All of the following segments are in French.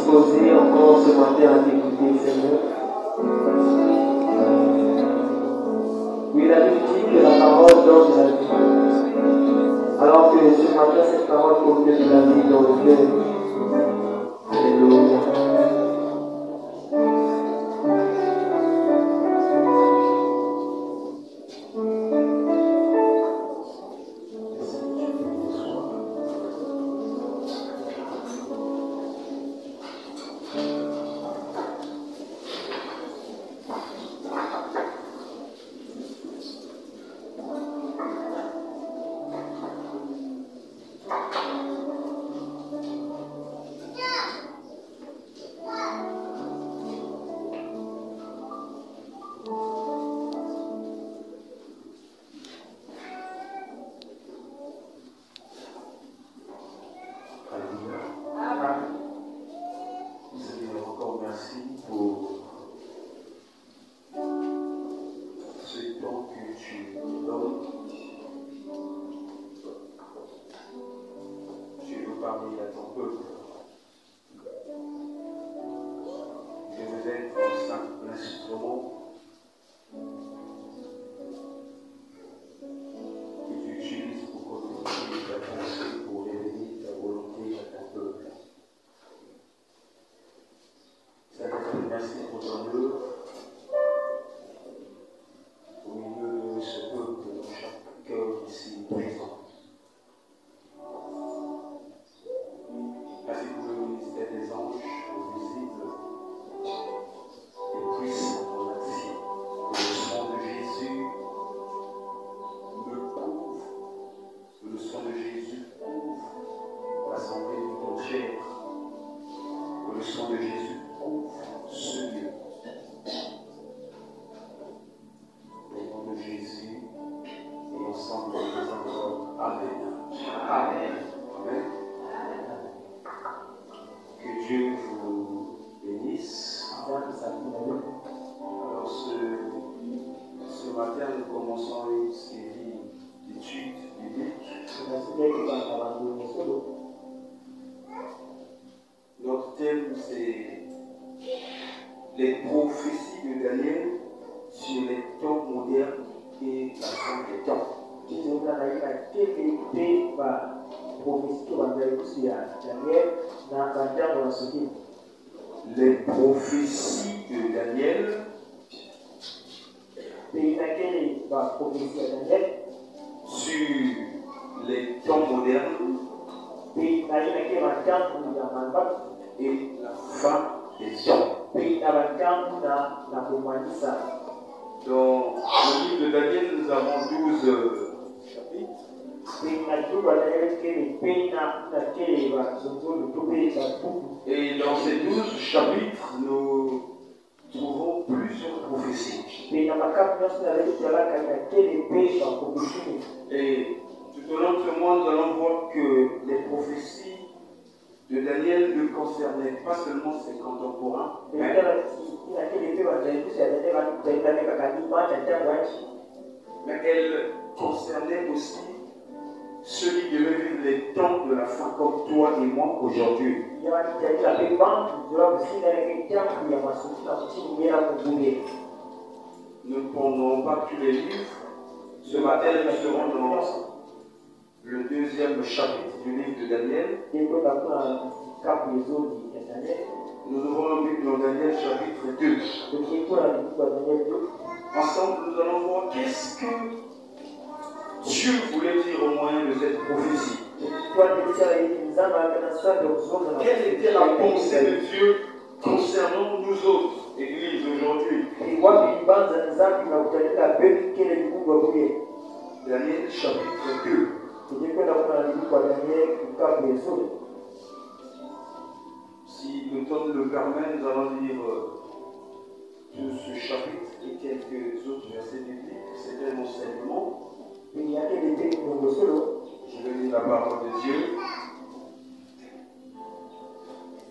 disposés encore ce matin à t'écouter, Seigneur. Oui, la Bible dit que la parole donne la vie. Alors que ce matin, cette parole contienne de la vie dans le cœur. Alléluia. Notre thème, c'est les prophéties de Daniel sur les temps modernes et la fin des temps. Les prophéties de Daniel sur les temps modernes et la fin des temps. Dans le livre de Daniel, nous avons 12 chapitres. Et dans ces 12 chapitres, nous trouvons plusieurs prophéties. Et tout au long de ce mois, nous allons voir que les prophéties de Daniel ne concernaient pas seulement ses contemporains, mais elles concernaient aussi ceux qui devaient vivre les temps de la fin, comme toi et moi aujourd'hui. Nous ne prendrons pas tous les livres. Ce matin, nous serons dans le deuxième chapitre du livre de Daniel. Nous ouvrons le livre de Daniel chapitre 2. Ensemble, nous allons voir qu'est-ce que Dieu voulait dire au moyen de cette prophétie. Quelle était la pensée de Dieu concernant nous autres, Église, aujourd'hui? Daniel chapitre 2. Si le temps le permet, nous allons lire tout ce chapitre et quelques autres versets bibliques. C'est un enseignement. Je vais lire la parole de Dieu.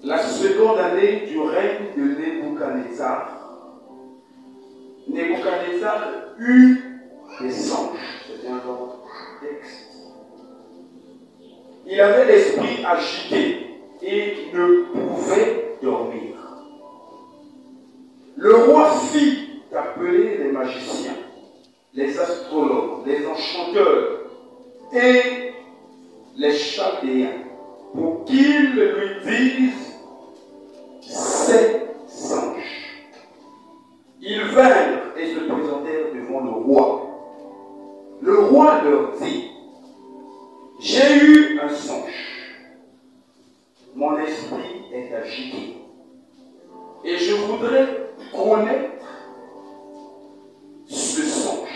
La seconde année du règne de Nebuchadnezzar. Nebuchadnezzar eut des songes. C'est un long texte. Il avait l'esprit agité et ne pouvait dormir. est agitée. Et je voudrais connaître ce songe.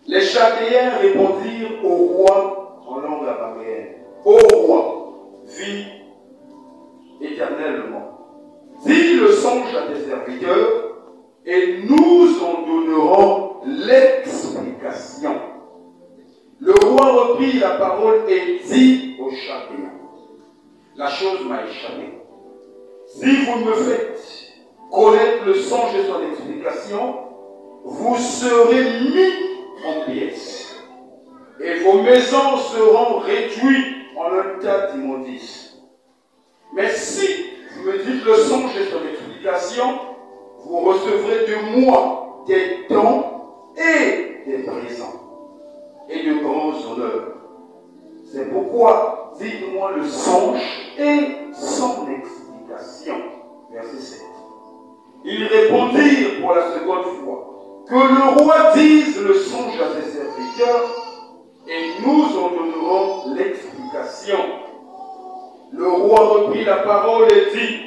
Les Chaldéens répondirent au roi en langue araméenne. Ô roi, vis éternellement. Dis le songe à tes serviteurs et nous en donnerons l'explication. Le roi reprit la parole et dit aux Chaldéens, la chose m'a échappé. Si vous me faites connaître le songe et son explication, vous serez mis en pièces et vos maisons seront réduites en un tas d'immondices. Mais si vous me dites le songe et son explication, vous recevrez de moi des dons et des présents et de grands honneurs. C'est pourquoi dites-moi le songe et son explication. Verset 7. Ils répondirent pour la seconde fois que le roi dise le songe à ses serviteurs et nous en donnerons l'explication. Le roi reprit la parole et dit,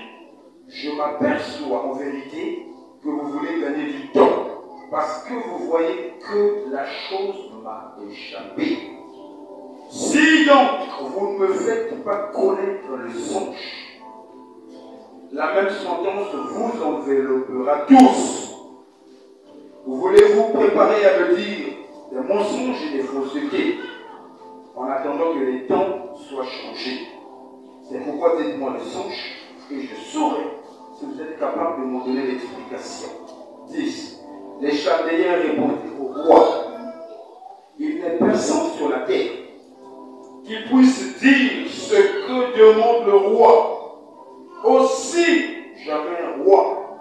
je m'aperçois en vérité que vous voulez gagner du temps parce que vous voyez que la chose m'a échappé. Si donc vous ne me faites pas connaître le songe, la même sentence vous enveloppera tous. Voulez-vous préparer à me dire des mensonges et des faussetés en attendant que les temps soient changés? C'est pourquoi dites-moi le songe et je saurai si vous êtes capable de m'en donner l'explication. 10. Les Chaldéens répondirent au roi, il n'est personne sur la terre qui puisse dire ce que demande le roi. Aussi, jamais un roi,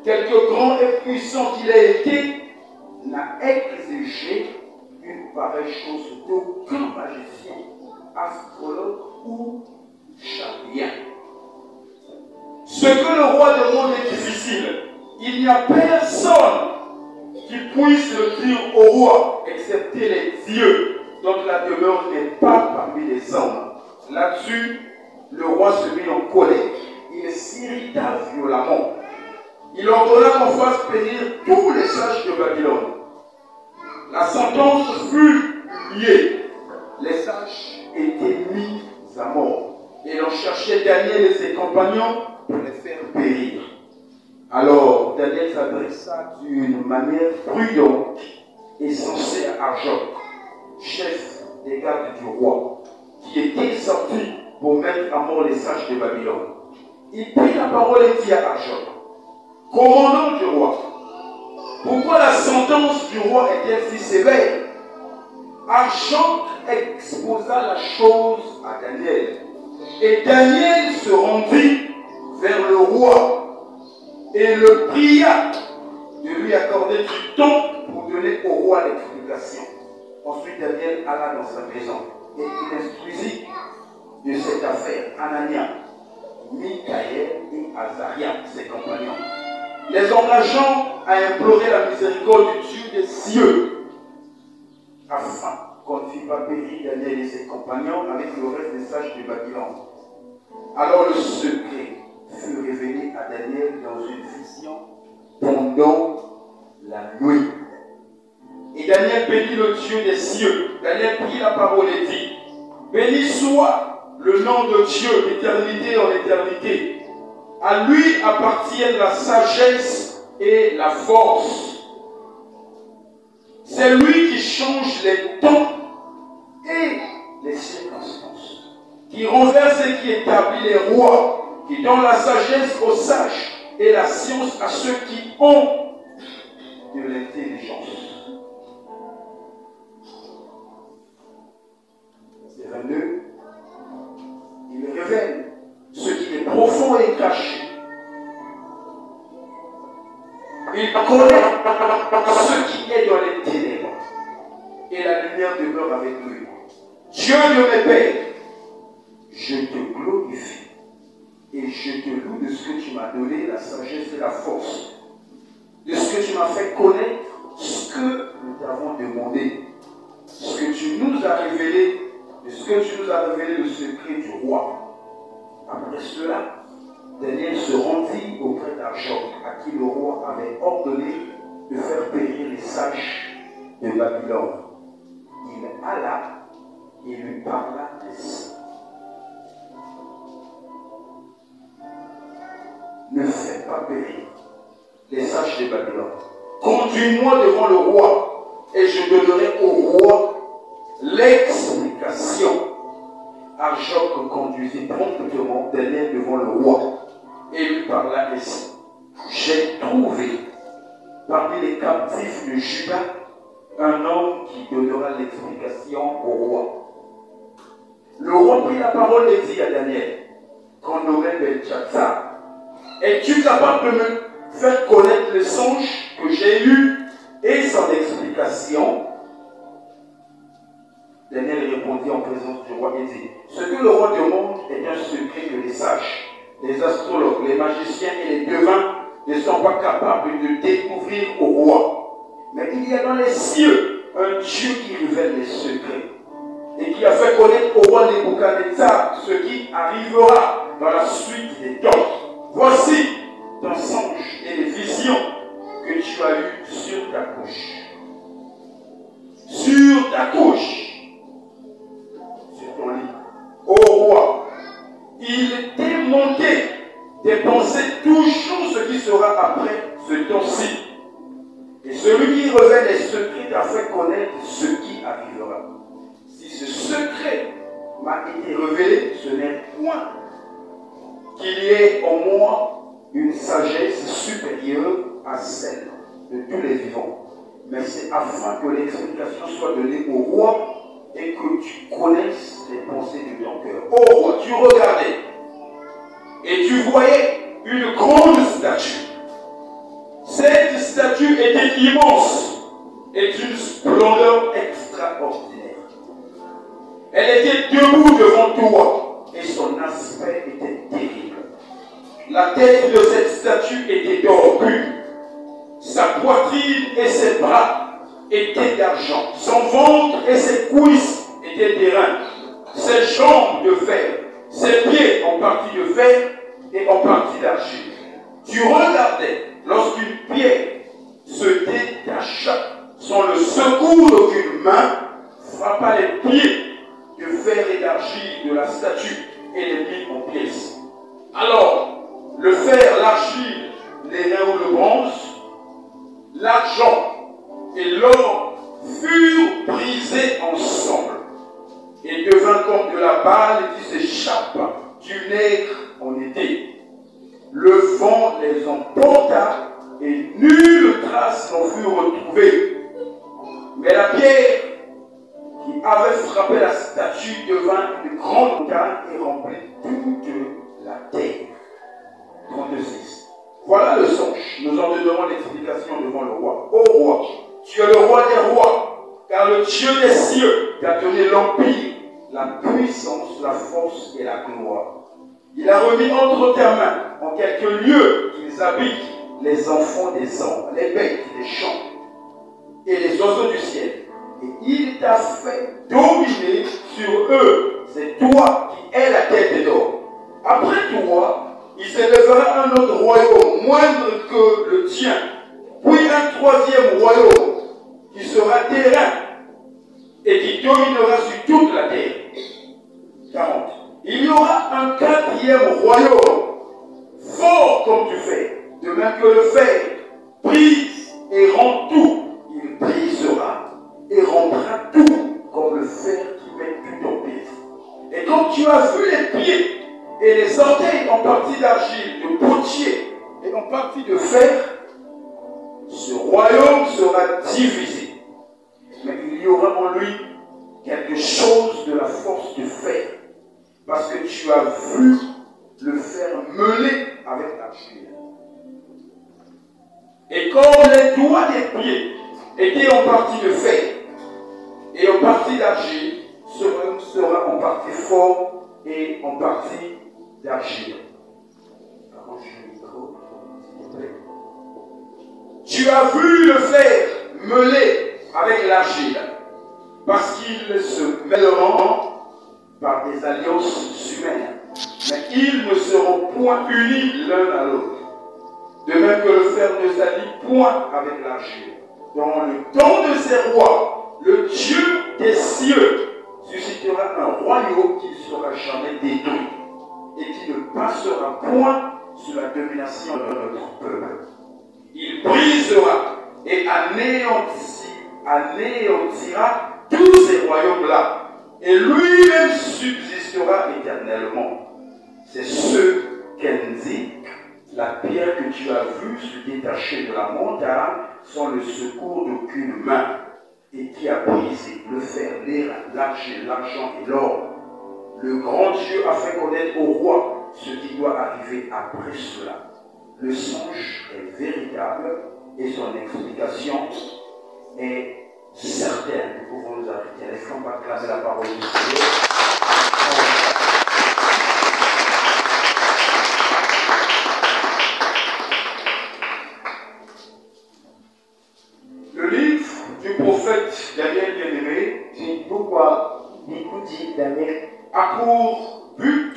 quelque grand et puissant qu'il ait été, n'a exigé une pareille chose d'aucun magicien, astrologue ou chaldéen. Ce que le roi demande est difficile. Il n'y a personne qui puisse le dire au roi, excepté les dieux, dont la demeure n'est pas parmi les hommes. Là-dessus, le roi se mit en colère. Il s'irrita violemment. Il ordonna qu'on fasse périr tous les sages de Babylone. La sentence fut publiée. Les sages étaient mis à mort. Et l'on cherchait Daniel et ses compagnons pour les faire périr. Alors Daniel s'adressa d'une manière prudente et sensée à Arjoc, chef des gardes du roi, qui était sorti pour mettre à mort les sages de Babylone. Il prit la parole et dit à Arjoc, commandant du roi, pourquoi la sentence du roi est-elle si sévère? Arjoc exposa la chose à Daniel. Et Daniel se rendit vers le roi et le pria de lui accorder du temps pour donner au roi l'explication. Ensuite, Daniel alla dans sa maison et il instruisit de cette affaire Anania, Michaël et Azaria, ses compagnons, les engageant à implorer la miséricorde du Dieu des cieux, afin qu'on ne fît pas périr Daniel et ses compagnons avec le reste des sages de Babylone. Alors le secret fut révélé à Daniel dans une vision pendant la nuit. Et Daniel bénit le Dieu des cieux. Daniel prit la parole et dit, béni soit le nom de Dieu d'éternité en éternité. À lui appartiennent la sagesse et la force. C'est lui qui change les temps et les circonstances, qui renverse et qui établit les rois, qui donne la sagesse aux sages et la science à ceux qui ont de l'intelligence. Verset 22, il révèle ce qui est profond et caché. Il connaît ce qui est dans les ténèbres et la lumière demeure avec lui. Dieu de mes pères, je te glorifie et je te loue de ce que tu m'as donné, la sagesse et la force, de ce que tu m'as fait connaître, ce que nous t'avons demandé, ce que tu nous as révélé, de ce puisque tu nous as révélé le secret du roi. Après cela, Daniel se rendit auprès d'Arjoc, à qui le roi avait ordonné de faire périr les sages de Babylone. Il alla et lui parla ainsi. Ne fais pas périr les sages de Babylone. Conduis-moi devant le roi, et je donnerai au roi l'explication. Arjoc conduisit promptement Daniel devant le roi et lui parla ainsi. J'ai trouvé parmi les captifs de Juda un homme qui donnera l'explication au roi. Le roi prit la parole et dit à Daniel, qu'on nommait Belchatsar, es-tu capable de me faire connaître le songe que j'ai eu et son explication? Daniel répondit en présence du roi et dit, ce que le roi demande est un secret que les sages, les astrologues, les magiciens et les devins ne sont pas capables de découvrir au roi. Mais il y a dans les cieux un Dieu qui révèle les secrets et qui a fait connaître au roi Nebuchadnezzar ce qui arrivera dans la suite des temps. Voici ton songe et les visions que tu as eues sur ta couche. Sur ta couche. Sur ton lit. Ô roi, il t'est monté des pensées toujours ce qui sera après ce temps-ci. Et celui qui révèle les secrets t'a fait connaître ce qui arrivera. Si ce secret m'a été révélé, ce n'est point qu'il y ait en moi une sagesse supérieure à celle de tous les vivants. Mais c'est afin que l'explication soit donnée au roi et que tu connaisses les pensées de ton cœur. Ô roi, tu regardais et tu voyais une grande statue. Cette statue était immense et d'une splendeur extraordinaire. Elle était debout devant toi et son aspect était terrible. La tête de cette statue était d'or pur. Sa poitrine et ses bras étaient d'argent. Son ventre et ses cuisses étaient d'airain. Ses jambes de fer. Ses pieds en partie de fer et en partie d'argile. Tu regardais lorsqu'une pierre se détacha sans le secours d'aucune main, frappa les pieds de fer et d'argile de la statue et les mit en pièces. Alors, le fer, l'argile, l'airain ou le bronze, l'argent et l'or furent brisés ensemble et devint comme de la balle qui s'échappe du nègre en été. Le vent les emporta et nulle trace n'en fut retrouvée. Mais la pierre qui avait frappé la statue devint une grande montagne et remplit toute la terre. 36. Voilà le songe. Nous en donnerons l'explication devant le roi. Ô roi, tu es le roi des rois, car le Dieu des cieux t'a donné l'empire, la puissance, la force et la gloire. Il a remis entre tes mains, en quelques lieux qu'ils habitent, les enfants des hommes, les bêtes des champs et les oiseaux du ciel. Et il t'a fait dominer sur eux. C'est toi qui es la tête d'or. Après toi, il s'élèvera un autre royaume, moindre que le tien. Puis un troisième royaume, qui sera terrain et qui dominera sur toute la terre. 40. Il y aura un quatrième royaume, fort comme du fer, de même que le fer brise et rend tout. Il brisera et rendra tout comme le fer qui met tout en pièces. Et quand tu as vu les pieds et les orteils en partie d'argile, de potier et en partie de fer, ce royaume sera divisé. Mais il y aura en lui quelque chose de la force du fer, parce que tu as vu le fer mêlé avec l'argile. Et comme les doigts des pieds étaient en partie de fer et en partie d'argile, ce royaume sera en partie fort et en partie d'argile. Tu as vu le fer mêlé avec l'argile, parce qu'ils se mêleront par des alliances humaines, mais ils ne seront point unis l'un à l'autre. De même que le fer ne s'allie point avec l'argile. Dans le temps de ces rois, le Dieu des cieux suscitera un royaume qui ne sera jamais détruit et qui ne passera point sous la domination de notre peuple. Il brisera et anéantira tous ces royaumes-là, et lui-même subsistera éternellement. C'est ce qu'indique la pierre que tu as vue se détacher de la montagne sans le secours d'aucune main, et qui a brisé le fer, l'argile, l'argent et l'or. Le grand Dieu a fait connaître au roi ce qui doit arriver après cela. Le songe est véritable et son explication est certaine. Nous pouvons nous arrêter. Laissons pas classer la parole du Seigneur. Le livre du prophète Daniel bien-aimé a pour but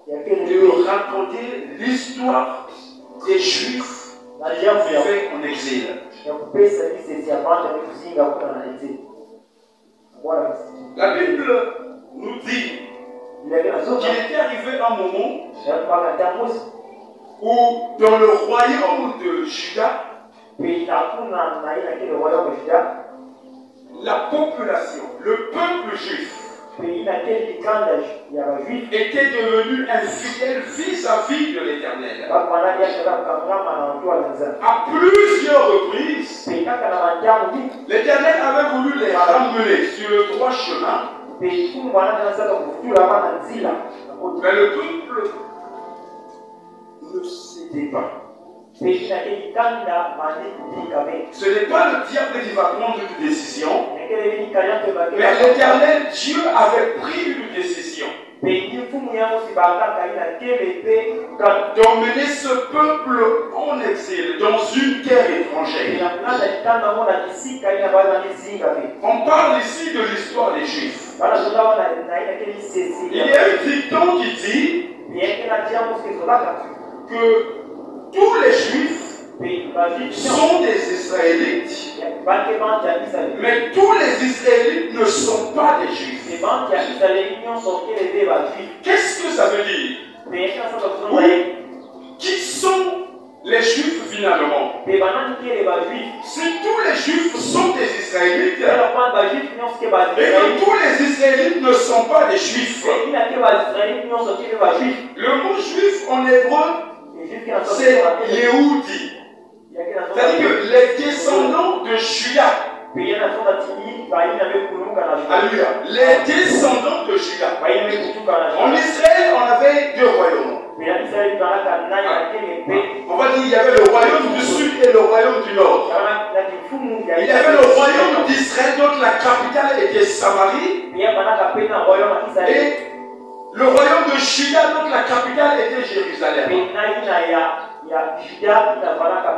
de raconter l'histoire des Juifs faits en exil. La Bible nous dit qu'il était arrivé un moment où dans le royaume de Juda, la population, le peuple juif, était devenu infidèle vis-à-vis de l'Éternel. À plusieurs reprises, l'Éternel avait voulu les ramener sur le droit chemin, mais le peuple ne cédait pas. Ce n'est pas le diable qui va prendre une décision, mais l'Éternel Dieu avait pris une décision d'emmener ce peuple en exil dans une terre étrangère. On parle ici de l'histoire des Juifs. Il y a un dicton qui dit que tous les Juifs sont des Israélites, mais tous les Israélites ne sont pas des Juifs. Qu'est-ce que ça veut dire? Qui sont les Juifs finalement? Si tous les Juifs sont des Israélites, et que tous les Israélites ne sont pas des Juifs, le mot juif en hébreu, c'est Yehudi. C'est-à-dire que les descendants de Juda. Alléluia. Les descendants de Juda. En Israël, on avait deux royaumes. On va dire qu'il y avait le royaume du sud et le royaume du nord. Il y avait le royaume d'Israël, dont la capitale était Samarie. Et le royaume de Juda, dont la capitale était Jérusalem.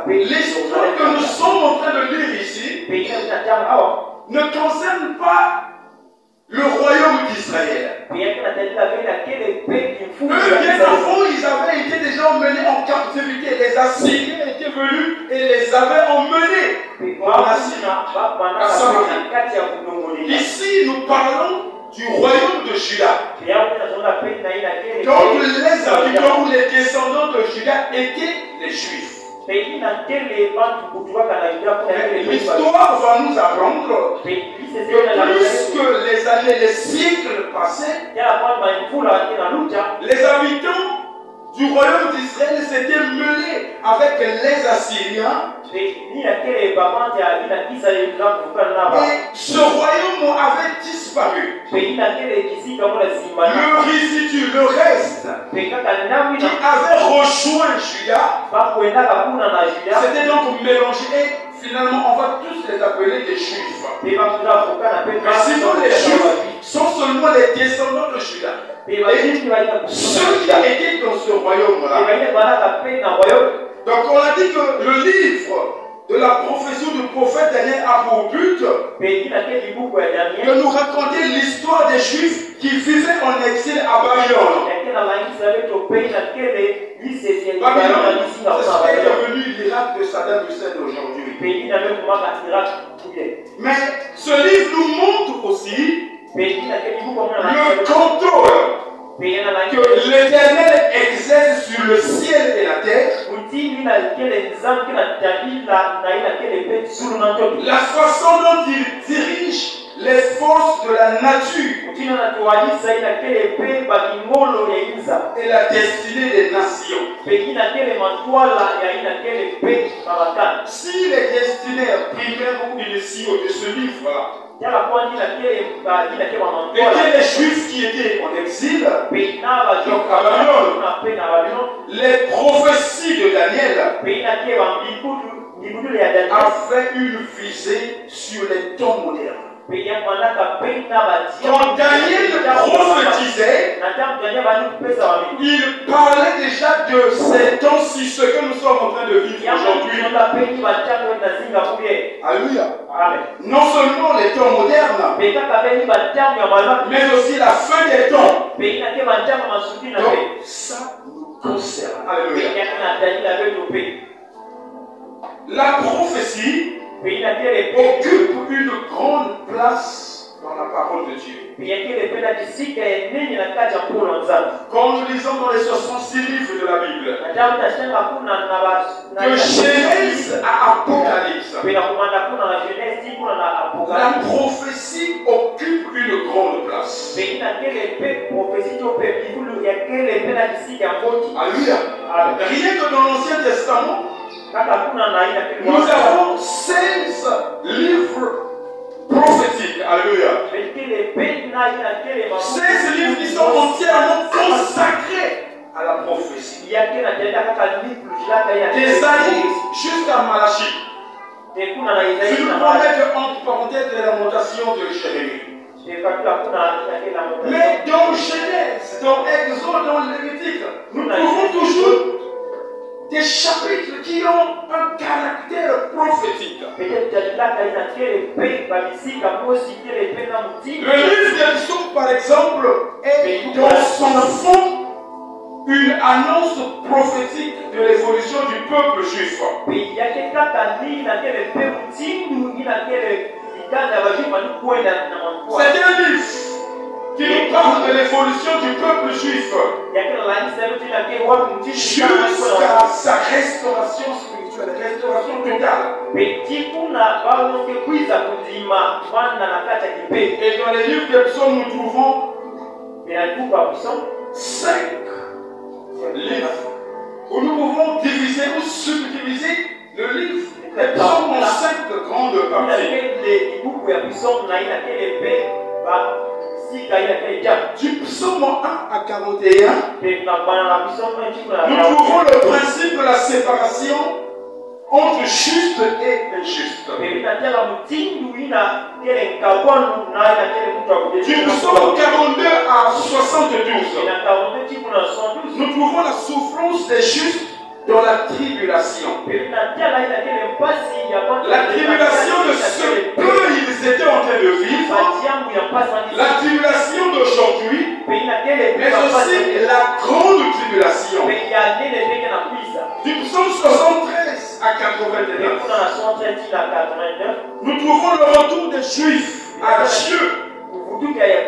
L'histoire que nous sommes en train de lire ici ne concerne pas le royaume d'Israël. Eux, bien avant, ils avaient été déjà emmenés en captivité. Les Assyriens étaient venus et les avaient emmenés en Assyrie, à Samarie. Ici, nous parlons du royaume de Juda. Donc les habitants ou les descendants de Juda étaient les Juifs. L'histoire va nous apprendre que plus que les années, les siècles passaient, les habitants du royaume d'Israël s'étaient mêlés avec les Assyriens. Et ce royaume avait disparu. Le résidu, le reste, qui avait rejoint Juda, c'était donc mélangé. Et finalement, on va tous les appeler des Juifs. Mais sinon, les Juifs sont seulement les descendants de Juda. Et ceux qui étaient dans ce royaume-là. Donc on a dit que le livre de la prophétie du prophète Daniel a pour but de nous raconter l'histoire des Juifs qui vivaient en exil à Babylone. Babylone, c'est ce qui est devenu l'Irak de Saddam Hussein aujourd'hui. Mais ce livre nous montre aussi le contrôle que l'Éternel exerce sur le ciel et la terre, la façon dont il dirige les forces de la nature et la destinée des nations. Si les destinées primaires ou initiaux de ce livre-là étaient les Juifs qui étaient en exil, donc à Babylone, les prophéties de Daniel avaient une visée sur les temps modernes. Quand Daniel prophétisait, il parlait déjà de ces temps-ci, ce que nous sommes en train de vivre aujourd'hui. Alléluia. Non seulement les temps modernes, mais aussi la fin des temps. Donc, ça nous concerne. Alléluia. La prophétie occupe une grande place dans la parole de Dieu. Quand nous lisons dans les 66 livres de la Bible, de Genèse à Apocalypse, la prophétie occupe une grande place. Alléluia. Rien que dans l'Ancien Testament, nous avons 16 livres prophétiques. Alléluia. 16 livres qui sont entièrement consacrés à la prophétie. D'Ésaïe jusqu'à Malachie. Si nous pouvons mettre entre parenthèses les lamentations de Jérémie. Mais dans Genèse, dans Exode, dans Lévitique, nous trouvons toujours des chapitres qui ont un caractère prophétique. Le livre des Psaumes, par exemple, est dans son fond une annonce prophétique de l'évolution du peuple juif. C'est un livre qui nous parle de l'évolution du peuple juif jusqu'à sa restauration spirituelle, restauration totale. Et dans les livres des psaumes, nous trouvons 5 livres où nous pouvons diviser ou subdiviser le livre des psaumes en 5 grandes parties. Du psaume 1 à 41, nous trouvons le principe de la séparation entre juste et injuste. Du psaume 42 à 72, nous trouvons la souffrance des justes dans la tribulation. La tribulation de ce qu'ils étaient en train de vivre, la tribulation d'aujourd'hui, mais aussi la grande tribulation. Du psaume 73 à 89, nous trouvons le retour des Juifs à Dieu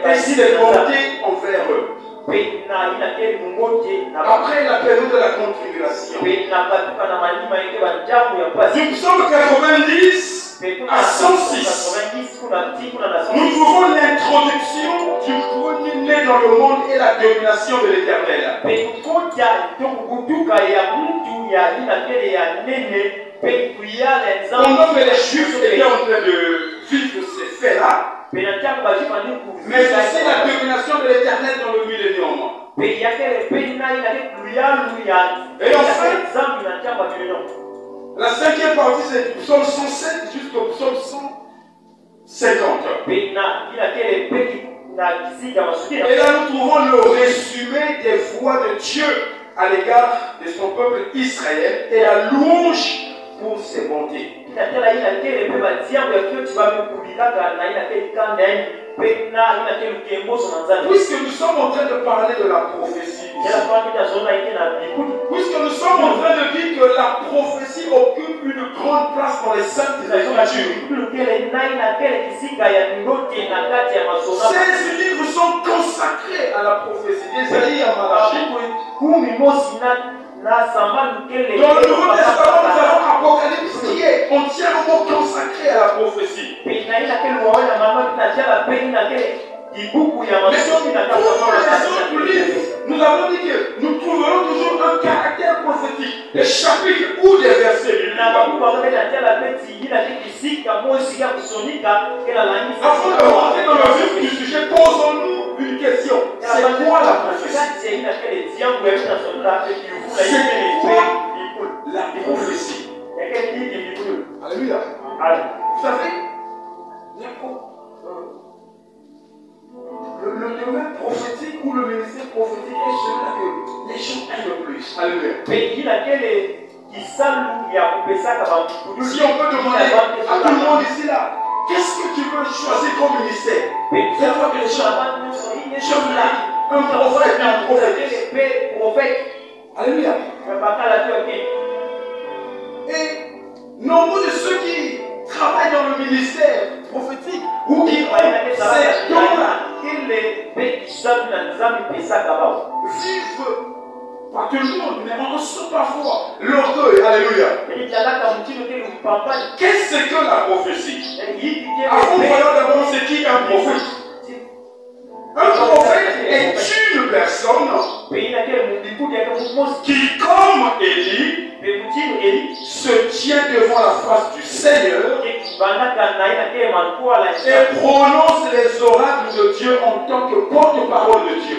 et ses bontés envers eux. Après la période de la grande tribulation. Du psaume 90 à 106, nous trouvons l'introduction du premier-né dans le monde et la domination de l'Éternel. Pendant que les Juifs étaient en train de vivre ces faits-là, mais aussi la domination de l'Éternel dans le millénium. Et enfin, la 5e partie, c'est du psaume 107 jusqu'au psaume 150. Et là, nous trouvons le résumé des voies de Dieu à l'égard de son peuple Israël et la louange pour ses bontés. Puisque nous sommes en train de parler de la prophétie, puisque nous sommes en train de dire que la prophétie occupe une grande place dans les saintes écritures, ces livres sont consacrés à la prophétie. Ésaïe à Malachie. Dans le Nouveau Testament, nous avons Apocalypse qui est entièrement consacré à la prophétie. Mais pour les autres livres, nous avons dit que nous trouverons toujours un caractère prophétique, des chapitres ou des versets bibliques. Avant de rentrer dans le vif du sujet, posons-nous une question. C'est quoi la prophétie? C'est quoi la prophétie? Alléluia. Vous savez, le domaine prophétique ou le ministère prophétique est celui-là que les gens aiment le plus. Alléluia. Si on peut demander à tout le monde ici là, qu'est-ce que tu veux choisir comme ministère? C'est quoi que les gens un prophète, un prophète. Alléluia. Et nombreux de ceux qui travaillent dans le ministère prophétique ou qui ont ces dons-là vivent pas tout le monde, mais on ressent parfois l'orgueil. Alléluia. Qu'est-ce que la prophétie? Avant, voyons d'abord c'est qui un prophète. Un prophète est une personne qui, comme Élie, se tient devant la face du Seigneur et prononce les oracles de Dieu en tant que porte-parole de Dieu.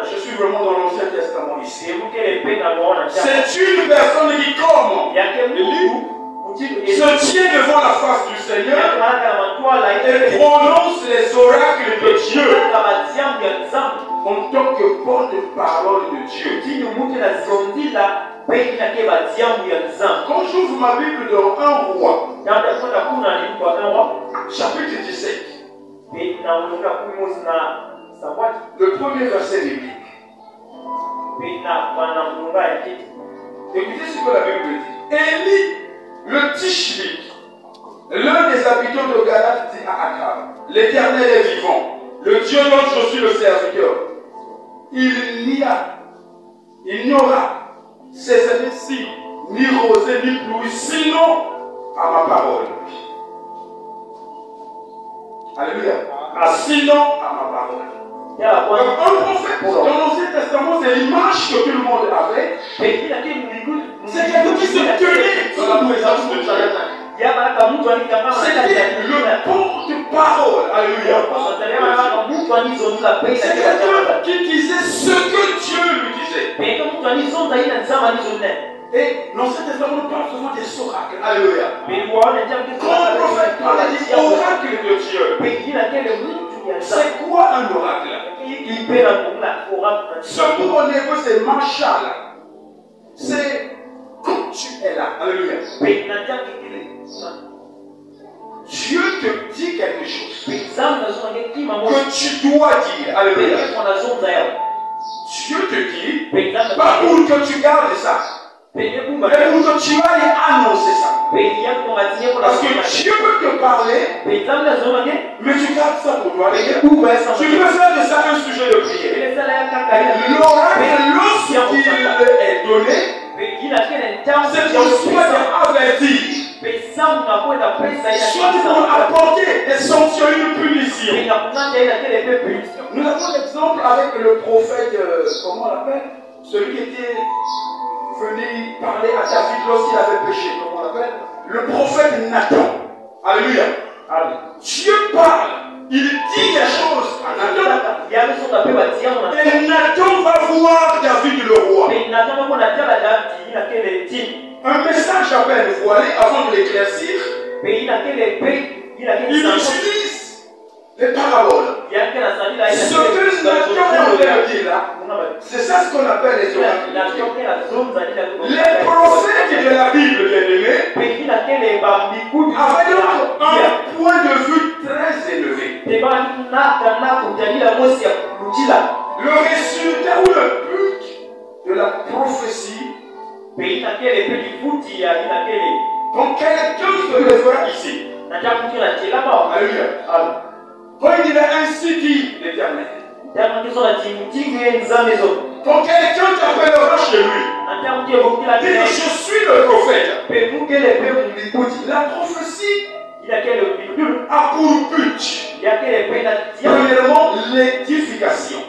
Je suis vraiment dans l'Ancien Testament ici. C'est une personne qui, comme Élie, se tient devant la face du Seigneur et prononce les oracles de Dieu en tant que porte-parole de Dieu. Quand j'ouvre ma Bible dans 1 Roi, chapitre 17, le premier verset biblique. Écoutez ce que la Bible dit. Élie, le Tishbite, l'un des habitants de Galaad, dit à Akab: l'Éternel est vivant, le Dieu dont je suis le serviteur. Il n'y aura ces années-ci ni rosée ni pluie, sinon à ma parole. Alléluia. Sinon à ma parole. Un prophète dans l'Ancien Testament, c'est l'image que tout le monde avait. C'est quelqu'un qui se tenait dans la présence de Dieu. C'était le porte-parole. Alléluia. C'est quelqu'un qui disait ce que Dieu lui disait. Et l'Ancien Testament parle souvent des oracles. Alléluia. Quand le prophète parle des oracles de Dieu, c'est quoi un oracle? Ce mot en hébreu c'est machal. C'est quand tu es là. Alléluia. Dieu te dit quelque chose que tu dois dire. Alléluia. Dieu te dit, pas pour que tu gardes ça, mais pour que tu ailles annoncer ça. Parce que Dieu peut te parler, mais tu gardes ça pour toi. Tu peux faire de ça un sujet de prière. L'oracle, lorsqu'il est donné, c'est pour soit avertir, soit pour apporter des sanctions, une punition. Nous avons l'exemple avec le prophète, comment on l'appelle? Celui qui était venu parler à David lorsqu'il avait péché, comment on l'appelle? Le prophète Nathan. Alléluia. Dieu parle, il dit des choses à Nathan. Et Nathan va voir David le roi. Un message à peine voilé avant de l'éclaircir. Il utilise les paraboles. Ce que Nathan train de dire là, c'est ça ce qu'on appelle les oracles. Les prophètes de la Bible, bien-aimés, avaient donc un point de vue très élevé. Le résultat ou le but de la prophétie, quand quelqu'un se lèvera ici, alléluia, quand il va ainsi dit l'Éternel, quand quelqu'un t'appellera chez lui, dit je suis le prophète. La prophétie a pour but, premièrement, l'édification.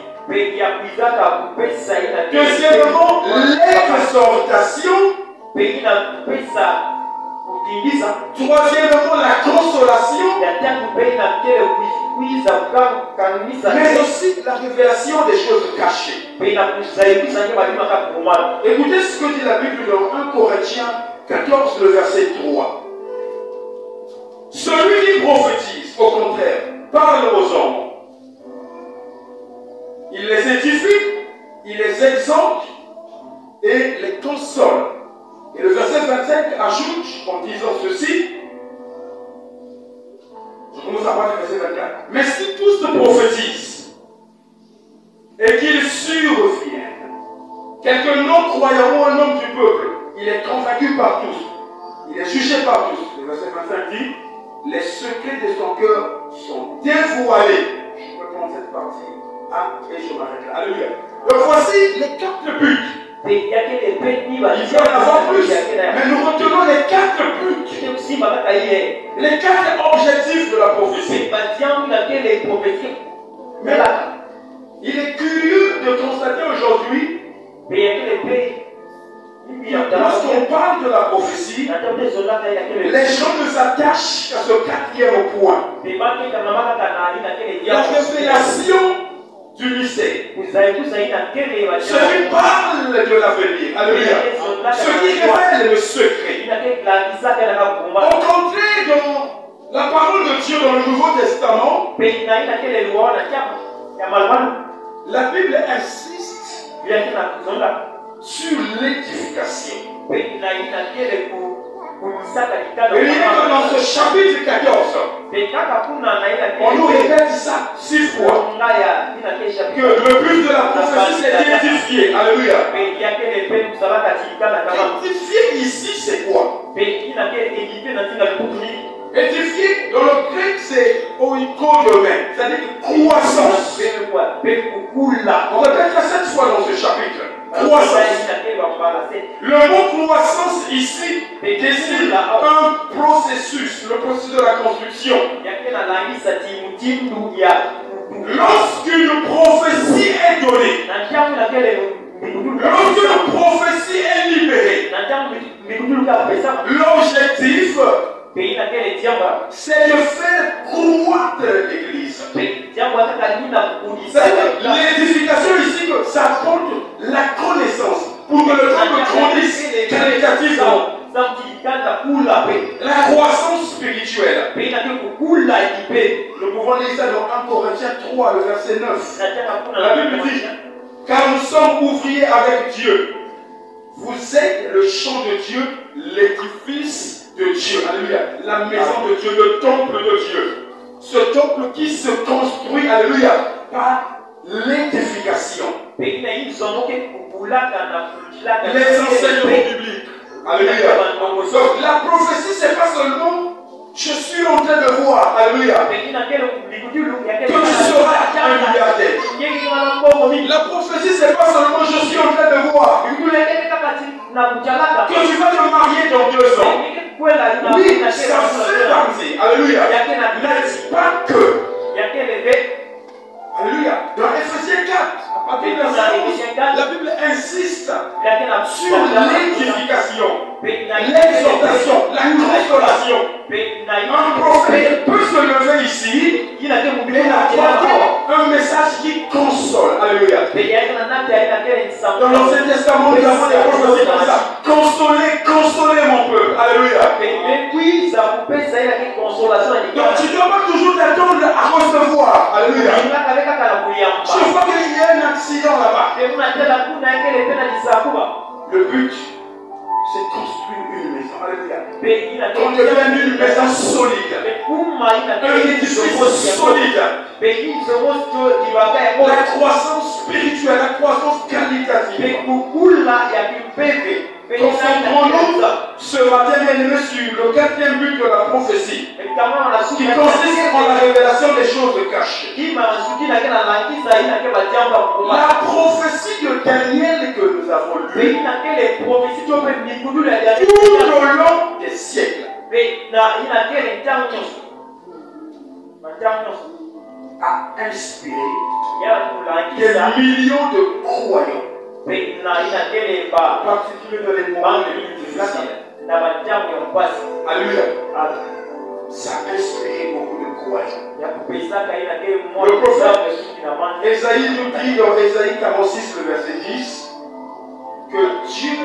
Deuxièmement, l'exhortation. Troisièmement, la consolation. Mais aussi la révélation des choses cachées. Écoutez ce que dit la Bible dans 1 Corinthiens 14, le verset 3. Celui qui prophétise, au contraire, parle aux hommes. Il les édifie, il les exhorte et les console. Et le verset 25 ajoute en disant ceci. Je commence à parler du verset 24. Mais si tous prophétisent et qu'ils surviennent, quelque non-croyant ou un homme du peuple, il est convaincu par tous, il est jugé par tous. Le verset 25 dit, les secrets de son cœur sont dévoilés. Je peux prendre cette partie. Et je m'arrête là. Alléluia. Donc voici les 4 buts. Il peut y en avoir plus. Mais nous retenons les 4 buts. Les 4 objectifs de la prophétie. Mais là, il est curieux de constater aujourd'hui, lorsqu'on parle de la prophétie, les gens ne s'attachent qu'à ce 4e point. La révélation du mystère. Ce qui parle de l'avenir. Alléluia. Ce qui révèle le secret. Au contraire, dans la parole de Dieu dans le Nouveau Testament, la Bible insiste sur l'édification. Et il est dans ce chapitre 14, on nous répète ça 6 fois, que le but de la prophétie c'est d'édifier. Alléluia. Édifier ici c'est quoi? Édifier dans le grec c'est oikodomène, c'est-à-dire croissance. On répète ça 7 fois dans ce chapitre. Croissance. Le mot croissance ici désigne un processus, le processus de la construction. Lorsqu'une prophétie est donnée, lorsqu'une prophétie est libérée, l'objectif c'est de faire croître l'Église. L'édification ici, ça apporte la connaissance pour que le temple grandisse qualitativement. La croissance spirituelle. Nous pouvons lire ça dans 1 Corinthiens 3, le verset 9. La Bible dit, car nous sommes ouvriers avec Dieu. Vous êtes le champ de Dieu, l'édifice de Dieu. Alléluia. La maison de Dieu, le temple de Dieu. Ce temple qui se construit, alléluia, par l'édification. Les enseignements bibliques. Alléluia. Donc la prophétie, c'est pas seulement je suis en train de voir, alléluia, que tu seras un milliardaire. La prophétie, c'est pas seulement je suis en train de voir que tu vas te marier dans 2 ans. Oui, ça fait partie. Alléluia. Mais pas que. Alléluia. Dans Ephésiens 4, à partir de la Bible insiste sur l'édification, l'exhortation, la consolation. Un prophète peut se lever ici et apporter un message qui console. Alléluia. Dans l'Ancien Testament, nous avons des prophéties comme ça. Consolez mon peuple. Alléluia. Donc tu ne dois pas toujours t'attendre à recevoir. Alléluia. Chaque fois qu'il y a un accident, Le but, c'est construire une maison. Alléluia. On devient une maison solide. Un édifice solide. La croissance spirituelle, la croissance qualitative. Comme centrons-nous ce matin, bien-aimé, sur le 4e but de la prophétie, qui consiste en la révélation des choses cachées. La prophétie de Daniel que nous avons lue tout au long des siècles a inspiré des millions de croyants, particulièrement dans les moments les plus difficiles. Alléluia. Ça a inspiré beaucoup de croyants. Le prophète Ésaïe nous dit dans Ésaïe 46, le verset 10, que Dieu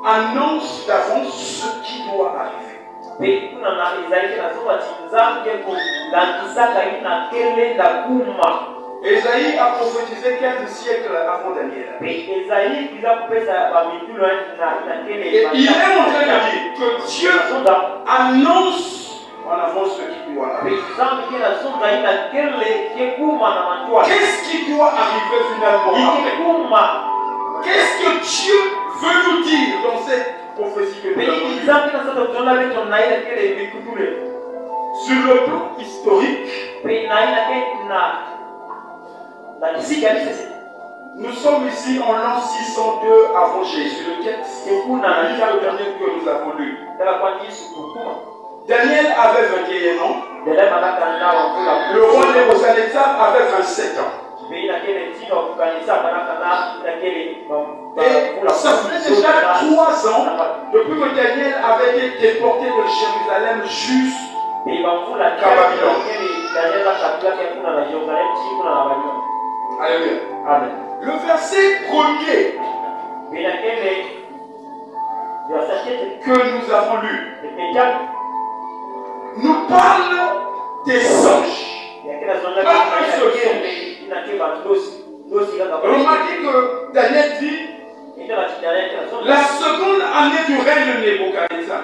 annonce d'avance ce qui doit arriver. Ésaïe a prophétisé 15 siècles avant Daniel. Et il est en train de dire que Dieu annonce en avance ce qui doit arriver. Qu'est-ce qui doit arriver finalement après? Qu'est-ce que Dieu veut nous dire dans cette prophétie que nous avons lue? Sur le plan historique, nous sommes ici en l'an 602 avant Jésus, le texte que nous avons lu. Daniel avait 21 ans. Le roi Nebuchadnezzar avait 27 ans. Et ça fait déjà 3 ans depuis que Daniel avait été déporté de Jérusalem jusqu'à Babylone. Alléluia. Amen. Le verset 1er que nous avons lu nous parle des anges. Pas un seul songe. Remarquez que Daniel dit la seconde année du règne de Nebuchadnezzar.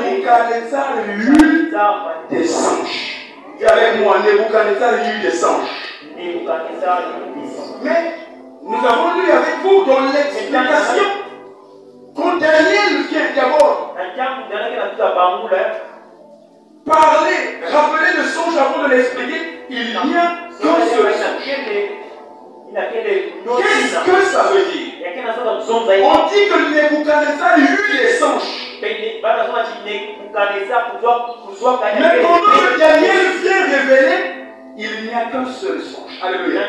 Nebuchadnezzar eut des anges. Dis avec moi, Nebuchadnezzar eut des anges. Mais nous avons lu avec vous dans l'explication quand Daniel vient d'abord parler, rappeler le songe avant de l'expliquer, il n'y a qu'un seul songe. Qu'est-ce que ça veut dire? On dit que Nebuchadnezzar eut des anges. Mais pendant que Daniel vient révéler, il n'y a qu'un seul songe. Alléluia.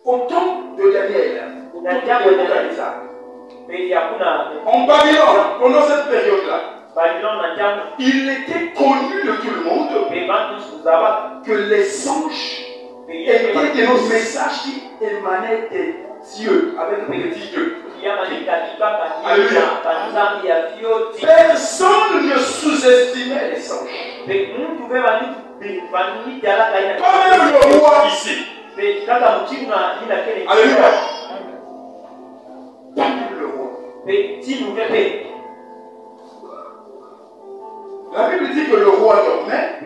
Au temps de Daniel, en Babylone, pendant cette période-là, il était connu de tout le monde que les anges étaient des messages qui émanaient des dieux, avec des petits dieux. Alléluia. Personne ne sous-estimait les anges. Pas même le roi ici. Alléluia. Pas même le roi. La Bible dit que le roi dormait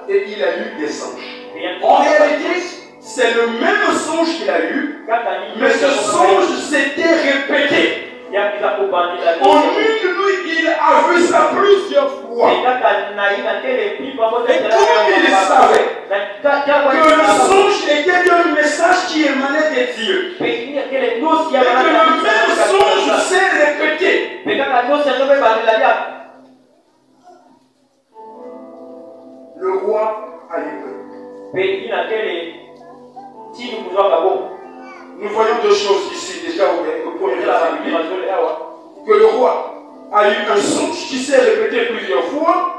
et il a eu des anges. En réalité, c'est le même songe qu'il a eu, mais ce songe s'était répété. En une nuit, il a vu ça plusieurs fois. Et comme il savait que le songe était un message qui émanait des dieux, et que le même songe s'est répété, le roi a eu peur. Nous voyons deux choses ici déjà au premier verset. Que le roi a eu un songe qui s'est répété plusieurs fois.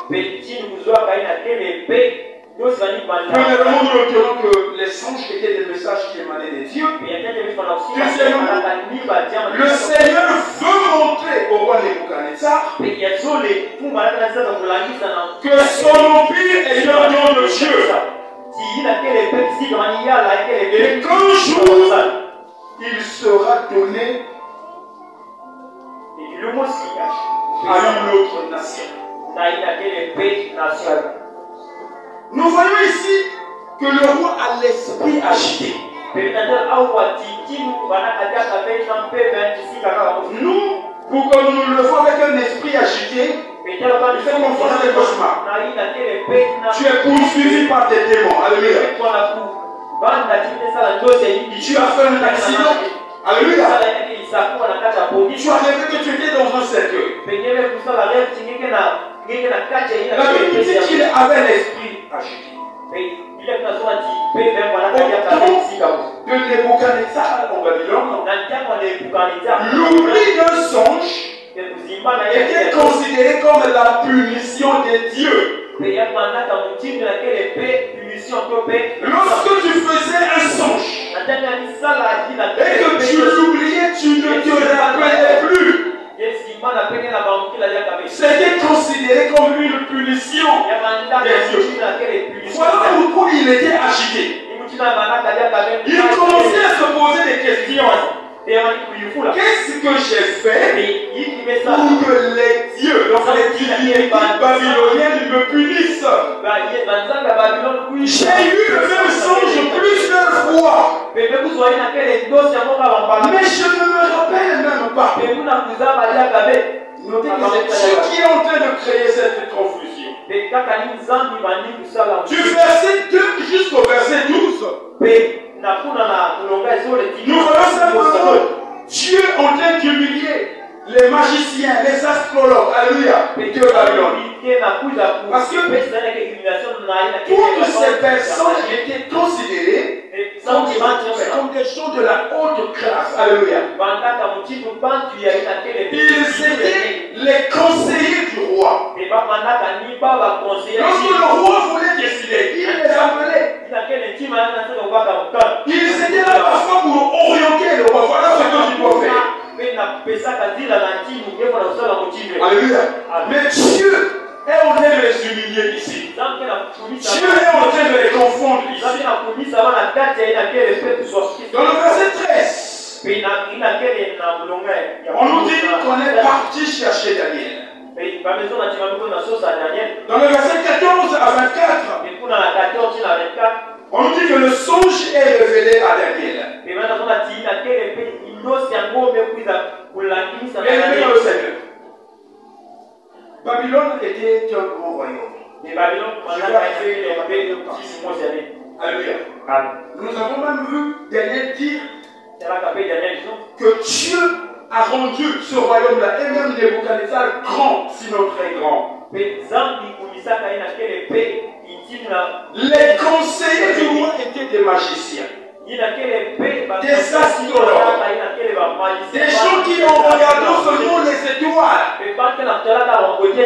Premièrement, nous retenons que les songes étaient des messages qui émanaient des dieux. Deuxièmement, le Seigneur veut montrer au roi Nebuchadnezzar que son empire est un nom de Dieu. Et qu'un jour, il sera donné à une autre nation. Nous voyons ici que le roi a l'esprit agité. Nous, pour que nous le voyons avec un esprit agité, il fait qu'on fasse des cauchemars. Tu es poursuivi par des démons. Alléluia. Tu as fait un accident. Alléluia. Tu as rêvé que tu étais dans un cercueil. La Bible dit qu'il avait l'esprit agité. De Nebuchadnezzar en Babylone, l'oubli d'un songe était considéré comme la punition des dieux. Lorsque tu faisais un songe et que tu l'oubliais, tu ne te rappelais plus. C'était considéré comme une punition des dieux. Voilà pourquoi il était agité. Il commençait à se poser des questions. Qu'est-ce que j'ai fait pour que les dieux, donc les divinités babyloniennes, me punissent? J'ai eu le même songe plusieurs fois. Mais je ne me rappelle même pas. Notez que c'est Dieu qui est en train de créer cette confusion. Du verset 2 jusqu'au verset 12. Nous voyons simplement Dieu en train d'humilier les magiciens, les astrologues, alléluia, de Babylone. Parce que toutes ces personnes étaient considérées comme des gens de la haute classe, alléluia. Ils étaient les conseillers du roi. Lorsque le roi voulait décider, il les appelait. Ils étaient là parfois pour orienter le roi. Voilà ce que tu dois faire. Alléluia. Mais Dieu est en train de les humilier ici. Dieu est en train de les confondre ici. Dans le verset 13, on nous dit qu'on est parti chercher Daniel. Dans le verset 14 à 24, on nous dit que le songe est révélé à Daniel. Bien-aimé dans le Seigneur, Babylone était un grand royaume. Alléluia. Nous avons même vu Daniel dire que Dieu a rendu ce royaume-là et même Nebuchadnezzar grand, sinon très grand. Les conseillers du roi étaient des magiciens, des astrologues, des gens qui ont regardé seulement les étoiles.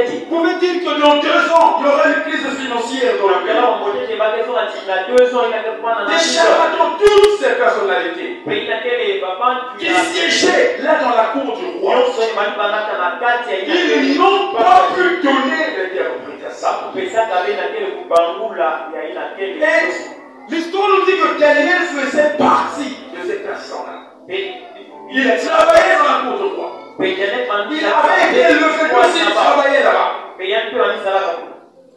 Vous pouvez dire que dans 2 ans, il y aura une crise financière dans le pays. Des charlatans, toutes ces personnalités qui siégeaient là dans la cour du roi, ils n'ont pas pu donner l'interprétation. Et l'histoire nous dit que Daniel faisait partie de ces personnes-là. Il travaillait dans la cour du roi. Il avait été élevé parce qu'il travaillait là-bas.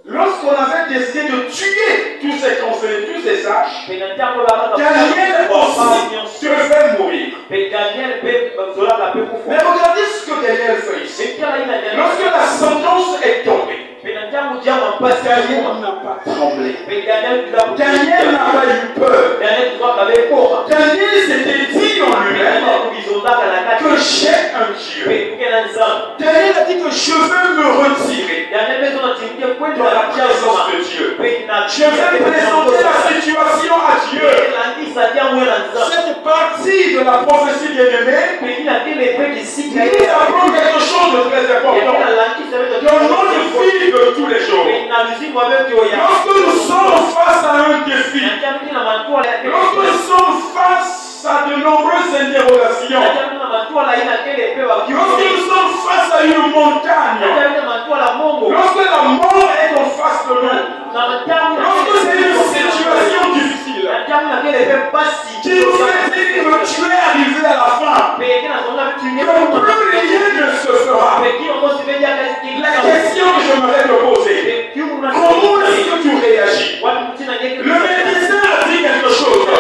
Lorsqu'on avait décidé de tuer tous ces conseillers, tous ces sages, Daniel aussi devait mourir. Mais regardez ce que Daniel fait ici. Lorsque la sentence est tombée, Daniel n'a pas tremblé. Daniel n'a pas eu peur. Daniel s'était dit en lui-même que j'ai un Dieu. Daniel a dit que je veux me retirer dans la présence de Dieu. Je vais présenter la situation à Dieu. Cette partie de la prophétie bien-aimée, il apprend quelque chose de très important. Dans notre vie de tous les jours, lorsque nous sommes le dos. Lorsque c'est une situation difficile, qui nous fait dire que tu es arrivé à la fin, que plus rien ne se fera. La question que j'aimerais te poser, comment est-ce que tu réagis? Le médecin a dit quelque chose que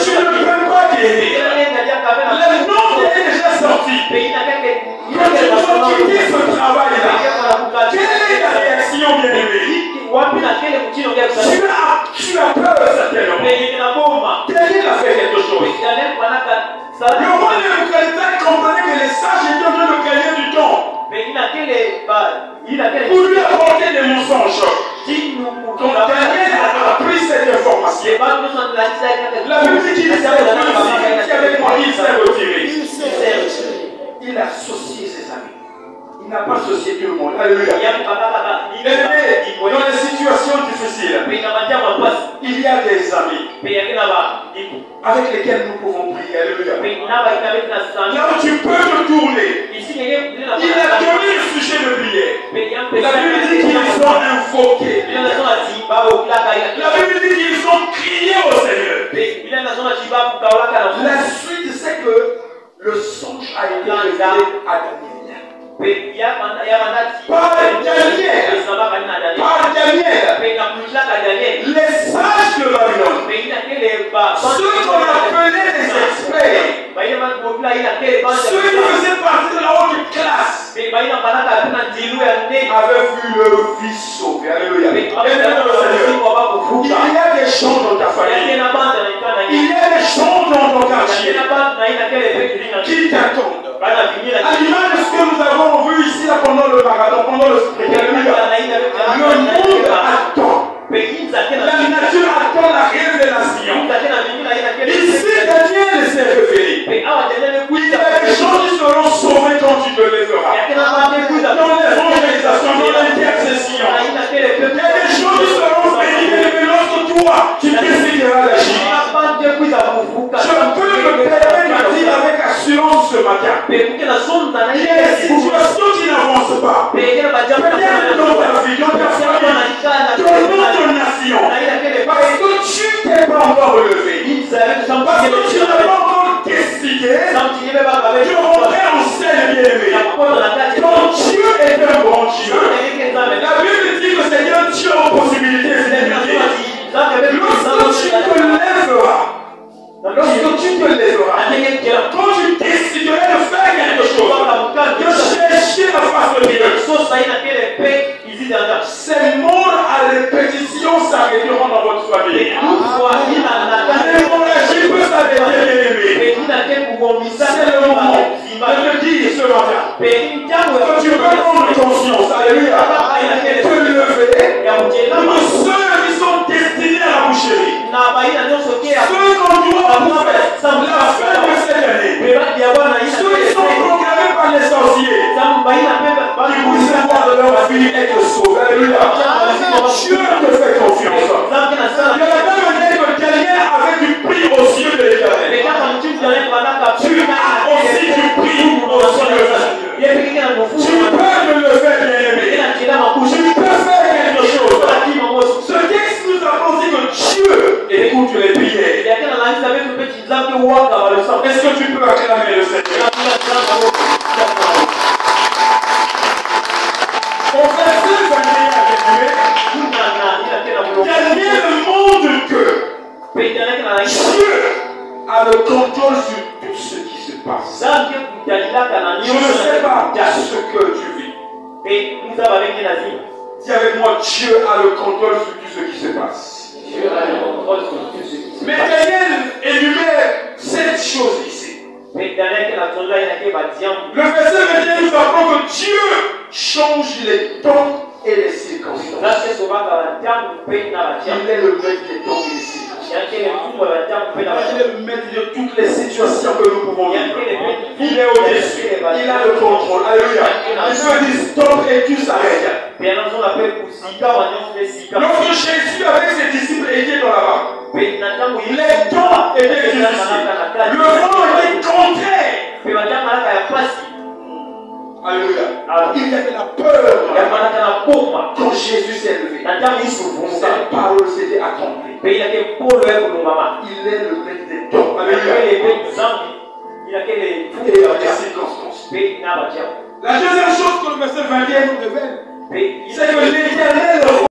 tu ne peux pas guérir. Le nom est déjà sorti. Que tu dois quitter ce travail-là. Quelle est ta réaction, bien-aimé? Tu as peur certainement. Daniel a fait quelque chose. Le roi Nebuchadnezzar comprenait que les sages étaient en train de gagner du temps pour lui apporter des mensonges. Donc Daniel a appris cette information. La Bible dit qu'il s'est retiré. Il a associé ses amis. Il n'a pas associé tout le monde. Alléluia. Dans les situations difficiles, il y a des amis avec lesquels nous pouvons prier. Alléluia. Là où tu peux te tourner, il a donné le sujet de prière. La Bible dit qu'ils ont invoqué. La Bible dit qu'ils ont crié au Seigneur. La suite, c'est que le songe a été révélé à Daniel. Par Daniel, les sages de Babylone, ceux qu'on appelait les experts, ceux qui faisaient partie de la haute classe, avaient vu leur vie sauvée. Alléluia. Il y a des gens dans ta famille, il y a des gens dans ton quartier qui t'attendent. À l'image de ce que nous avons vu ici là, pendant le marathon, pendant le spectacle, le monde attend. La nature attend la révélation. Ici, Daniel s'est révélé. Il y a des gens qui seront sauvés quand tu te lèveras. Dans l'évangélisation, dans l'intercession. Il y a des gens qui seront bénis, mais lorsque toi, tu décideras d'agir. Je peux me permettre de dire avec assurance ce matin. Il y a des situations qui n'avancent pas. Peut-être dans ta vie, dans ta famille, dans notre nation. Parce que tu t'es pas encore relevé. Parce que tu n'as pas encore décidé de rentrer en scène, bien-aimé. Ton Dieu est un bon Dieu. La Bible dit que c'est un Dieu aux possibilités illimitées. Lorsque tu te lèveras, quand tu déciderais de faire quelque chose, de chercher la face de Dieu, ces mots à répétition s'arrêteront dans votre famille. L'hémorragie peut s'arrêter, bien-aimé. C'est le moment de te dire ce matin que tu peux prendre conscience, alléluia, te lever pour ceux qui sont destinés à la boucherie. Ceux qu'on doit pour faire la fin de cette année. Ceux qui sont programmés par les sorciers. Qui voudraient voir leur vie être sauvée. Alléluia. Dieu te fait confiance. De la même manière que Daniel avait du prix aux yeux de l'Éternel, tu as aussi du prix aux yeux de Dieu. Tu peux te lever, bien-aimé. Tu peux faire quelque chose. Ce texte nous apprend aussi que Dieu écoute les prières. Est-ce que tu peux acclamer le Seigneur? Au verset 21, Daniel montre que Dieu a le contrôle sur tout ce qui se passe. Je ne sais pas ce que tu vis. Dis avec moi, Dieu a le contrôle sur tout ce qui se passe. Mais Daniel énumère cette chose ici. Le verset 21 nous apprend que Dieu change les temps et les circonstances. Il est le maître des temps et des circonstances. Il est le maître de toutes les situations que nous pouvons vivre. Il est au-dessus. Il a le contrôle. Alléluia. Il se dit stop et tu s'arrêtes. Lorsque Jésus avec ses disciples était dans la barque, les temps étaient difficiles. Le vent était contraire. Alléluia. Il y avait la peur quand Jésus s'est levé. Cette parole s'était accomplie. Il est le maître des temps. Alléluia. Et des circonstances. La deuxième chose que le verset 21 nous révèle, c'est que